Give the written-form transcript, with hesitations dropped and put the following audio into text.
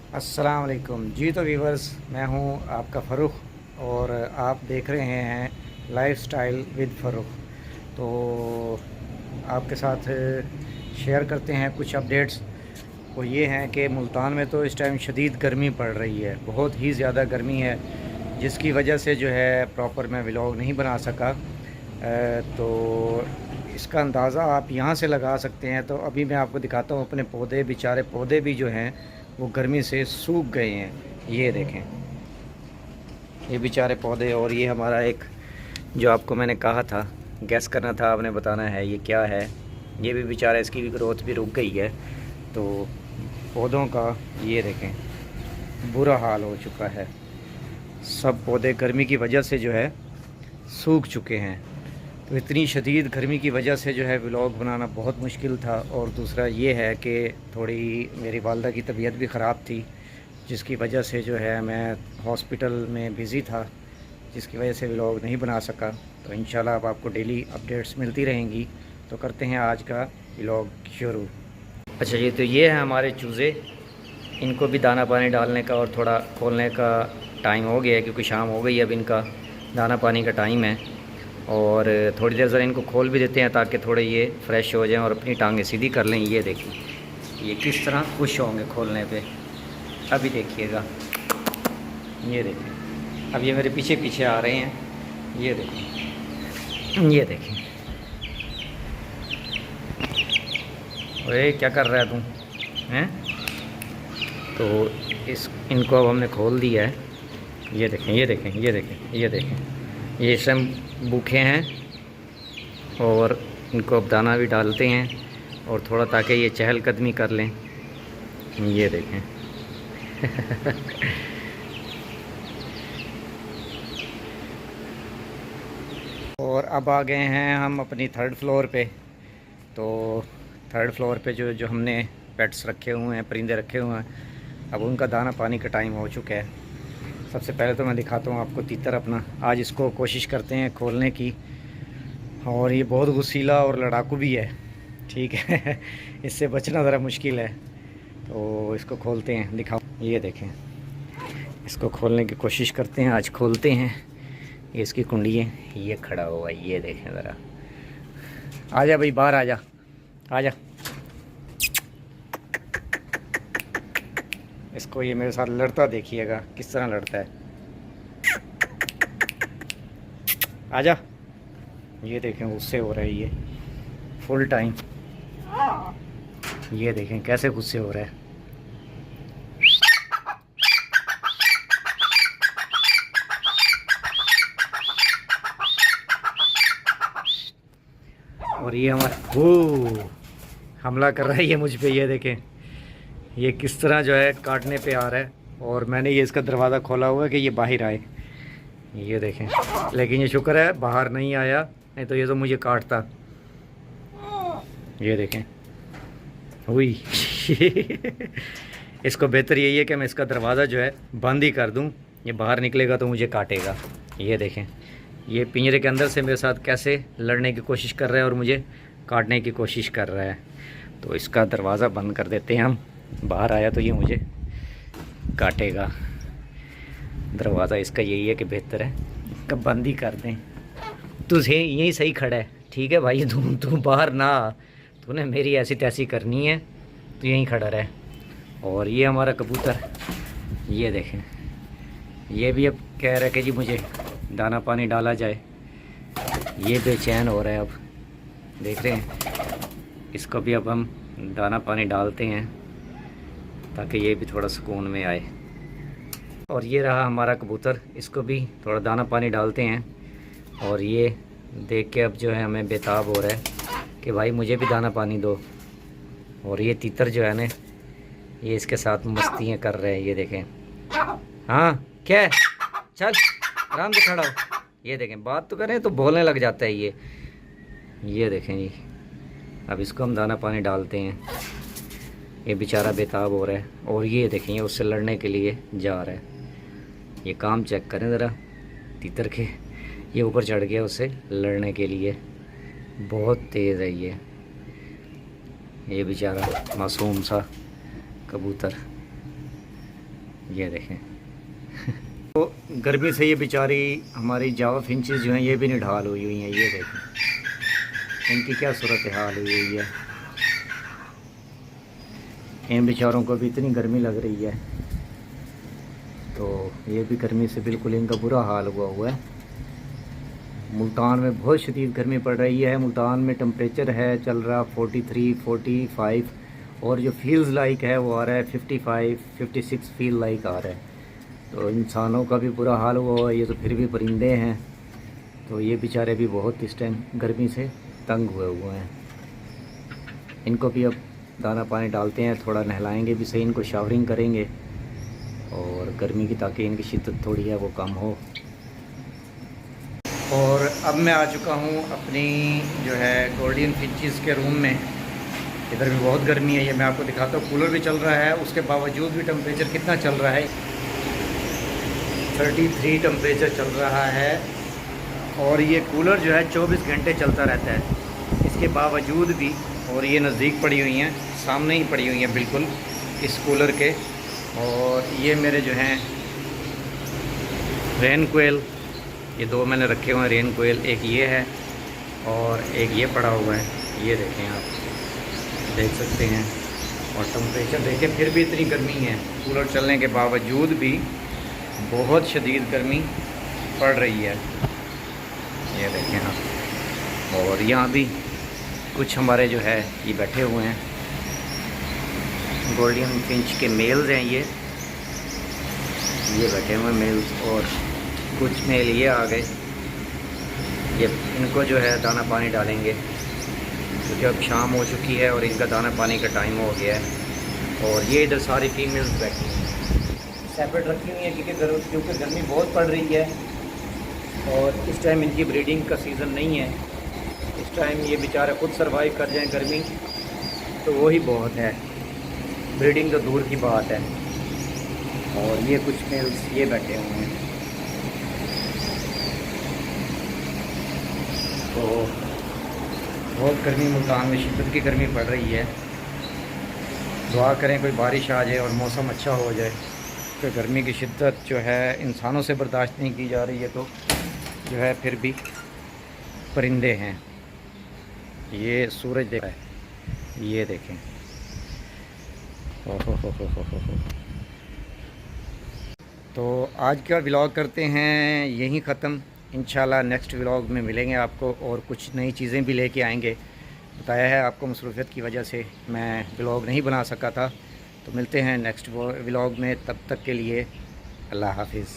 अस्सलाम वालेकुम जी। तो व्यूवर्स, मैं हूं आपका फ़ारूक और आप देख रहे हैं लाइफस्टाइल विद फ़ारूक। तो आपके साथ शेयर करते हैं कुछ अपडेट्स। वो ये हैं कि मुल्तान में तो इस टाइम शदीद गर्मी पड़ रही है, बहुत ही ज़्यादा गर्मी है, जिसकी वजह से जो है प्रॉपर मैं व्लॉग नहीं बना सका। तो इसका अंदाज़ा आप यहाँ से लगा सकते हैं। तो अभी मैं आपको दिखाता हूँ अपने पौधे, बेचारे पौधे भी जो हैं वो गर्मी से सूख गए हैं। ये देखें, ये बेचारे पौधे। और ये हमारा एक, जो आपको मैंने कहा था, गैस करना था आपने, बताना है ये क्या है। ये भी बेचारा, इसकी भी ग्रोथ भी रुक गई है। तो पौधों का ये देखें, बुरा हाल हो चुका है। सब पौधे गर्मी की वजह से जो है सूख चुके हैं। तो इतनी शदीद गर्मी की वजह से जो है व्लॉग बनाना बहुत मुश्किल था। और दूसरा ये है कि थोड़ी मेरी वालदा की तबीयत भी ख़राब थी, जिसकी वजह से जो है मैं हॉस्पिटल में बिज़ी था, जिसकी वजह से व्लॉग नहीं बना सका। तो इंशाल्लाह अब आपको डेली अपडेट्स मिलती रहेंगी। तो करते हैं आज का व्लॉग शुरू। अच्छा जी, तो ये है हमारे चूज़े। इनको भी दाना पानी डालने का और थोड़ा खोलने का टाइम हो गया है, क्योंकि शाम हो गई है। अब इनका दाना पानी का टाइम है। और थोड़ी देर ज़रा इनको खोल भी देते हैं ताकि थोड़े ये फ्रेश हो जाएं और अपनी टांगें सीधी कर लें। ये देखिए ये किस तरह खुश होंगे खोलने पे। अभी देखिएगा, ये देखिए, अब ये मेरे पीछे पीछे आ रहे हैं। ये देखिए, ये देखिए। अरे क्या कर रहा है तू हैं? तो इनको अब हमने खोल दिया है। ये देखें, ये देखें, ये देखें, ये देखें, ये इस टाइम भूखे हैं। और इनको अब दाना भी डालते हैं और थोड़ा, ताकि ये चहलकदमी कर लें। ये देखें। और अब आ गए हैं हम अपनी थर्ड फ्लोर पे। तो थर्ड फ्लोर पे जो जो हमने पेट्स रखे हुए हैं, परिंदे रखे हुए हैं, अब उनका दाना पानी का टाइम हो चुका है। सबसे पहले तो मैं दिखाता हूँ आपको तीतर अपना। आज इसको कोशिश करते हैं खोलने की। और ये बहुत गुस्सीला और लड़ाकू भी है, ठीक है। इससे बचना ज़रा मुश्किल है। तो इसको खोलते हैं, दिखाओ। ये देखें, इसको खोलने की कोशिश करते हैं, आज खोलते हैं। ये इसकी कुंडी है, ये खड़ा हुआ है। ये देखें ज़रा, आजा भाई, बाहर आजा, आजा। इसको, ये मेरे साथ लड़ता देखिएगा किस तरह लड़ता है। आजा। ये देखें, गुस्से हो रहा है ये फुल टाइम। ये देखें कैसे गुस्से हो रहा है। और ये हमारा हो हमला कर रहा है ये मुझ पे। ये देखें, ये किस तरह जो है काटने पे आ रहा है। और मैंने ये इसका दरवाज़ा खोला हुआ है कि ये बाहर आए। ये देखें, लेकिन ये शुक्र है बाहर नहीं आया, नहीं तो ये तो मुझे काटता। ये देखें, हुई। इसको बेहतर यही है कि मैं इसका दरवाज़ा जो है बंद ही कर दूं। ये बाहर निकलेगा तो मुझे काटेगा। ये देखें, ये पिंजरे के अंदर से मेरे साथ कैसे लड़ने की कोशिश कर रहा है और मुझे काटने की कोशिश कर रहा है। तो इसका दरवाज़ा बंद कर देते हैं हम। बाहर आया तो ये मुझे काटेगा। दरवाज़ा इसका यही है कि बेहतर है इसका बंद ही कर दें। तू यहीं सही खड़ा है, ठीक है भाई। तू बाहर ना आ, तूने मेरी ऐसी तैसी करनी है, तो यहीं खड़ा रहे। और ये हमारा कबूतर, ये देखें, ये भी अब कह रहा है कि जी मुझे दाना पानी डाला जाए। ये बेचैन हो रहा है। अब देख रहे हैं, इसको भी अब हम दाना पानी डालते हैं ताकि ये भी थोड़ा सुकून में आए। और ये रहा हमारा कबूतर, इसको भी थोड़ा दाना पानी डालते हैं। और ये देख के अब जो है हमें बेताब हो रहा है कि भाई मुझे भी दाना पानी दो। और ये तीतर जो है ना, ये इसके साथ मस्तियाँ कर रहे हैं। ये देखें, हाँ क्या है, चल आराम से खड़ा हो। ये देखें, बात तो करें तो बोलने लग जाता है ये देखें जी। अब इसको हम दाना पानी डालते हैं। ये बेचारा बेताब हो रहा है। और ये देखें, ये उससे लड़ने के लिए जा रहा है। ये काम चेक करें ज़रा तीतर के, ये ऊपर चढ़ गया उससे लड़ने के लिए। बहुत तेज़ है ये बेचारा मासूम सा कबूतर। ये देखें। तो गर्मी से ये बेचारी हमारी जावा फिंचेस जो हैं ये भी निढाल हुई हुई हैं। ये देखें इनकी क्या सूरत हाल हुई हुई है। इन बेचारों को भी इतनी गर्मी लग रही है, तो ये भी गर्मी से बिल्कुल इनका बुरा हाल हुआ है। मुल्तान में बहुत शदीद गर्मी पड़ रही है। मुल्तान में टेम्परेचर है चल रहा 43, 45 और जो फील्स लाइक है वो आ रहा है 55, 56 फील लाइक आ रहा है। तो इंसानों का भी बुरा हाल हुआ है। ये तो फिर भी परिंदे हैं, तो ये बेचारे भी बहुत इस टाइम गर्मी से तंग हुए हैं। इनको भी अब दाना पानी डालते हैं, थोड़ा नहलाएंगे भी सही, इनको शावरिंग करेंगे और गर्मी की ताकि इनकी शिद्दत थोड़ी है वो कम हो। और अब मैं आ चुका हूँ अपनी जो है गोल्डन फिंचेस के रूम में। इधर भी बहुत गर्मी है, ये मैं आपको दिखाता हूँ। कूलर भी चल रहा है, उसके बावजूद भी टेम्परेचर कितना चल रहा है, 33 टेम्परेचर चल रहा है। और ये कूलर जो है 24 घंटे चलता रहता है इसके बावजूद भी। और ये नज़दीक पड़ी हुई हैं, सामने ही पड़ी हुई हैं बिल्कुल इस कूलर के। और ये मेरे जो हैं रेन कोयल, ये दो मैंने रखे हुए हैं रेन कोयल। एक ये है और एक ये पड़ा हुआ है। ये देखें, आप देख सकते हैं। और टेम्परेचर देखें, फिर भी इतनी गर्मी है, कूलर चलने के बावजूद भी बहुत शदीद गर्मी पड़ रही है। ये देखें आप। और यहाँ भी कुछ हमारे जो है ये बैठे हुए हैं, गोल्डन फिंच के मेल्स हैं ये बैठे हुए मेल्स। और कुछ मेल ये आ गए, ये इनको जो है दाना पानी डालेंगे क्योंकि अब शाम हो चुकी है और इनका दाना पानी का टाइम हो गया है। और ये इधर सारी फीमेल्स बैठी हैं, सेपरेट रखी हुई हैं क्योंकि गर्मी बहुत पड़ रही है और इस टाइम इनकी ब्रीडिंग का सीज़न नहीं है। इस टाइम ये बेचारे खुद सरवाइव कर जाएं गर्मी तो वही बहुत है, ब्रीडिंग तो दूर की बात है। और ये कुछ मेल्स ये बैठे हुए हैं। तो बहुत गर्मी मुल्तान में शिद्दत की गर्मी पड़ रही है। दुआ करें कोई बारिश आ जाए और मौसम अच्छा हो जाए, तो गर्मी की शिद्दत जो है इंसानों से बर्दाश्त नहीं की जा रही है। तो जो है फिर भी परिंदे हैं। ये सूरज देखा है, ये देखें। हो। तो आज का व्लॉग करते हैं यहीं ख़त्म। इंशाल्लाह नेक्स्ट व्लॉग में मिलेंगे आपको और कुछ नई चीज़ें भी लेके आएंगे। बताया है आपको मसरूफ़ियत की वजह से मैं व्लॉग नहीं बना सका था। तो मिलते हैं नेक्स्ट व्लॉग में, तब तक के लिए अल्लाह हाफिज़।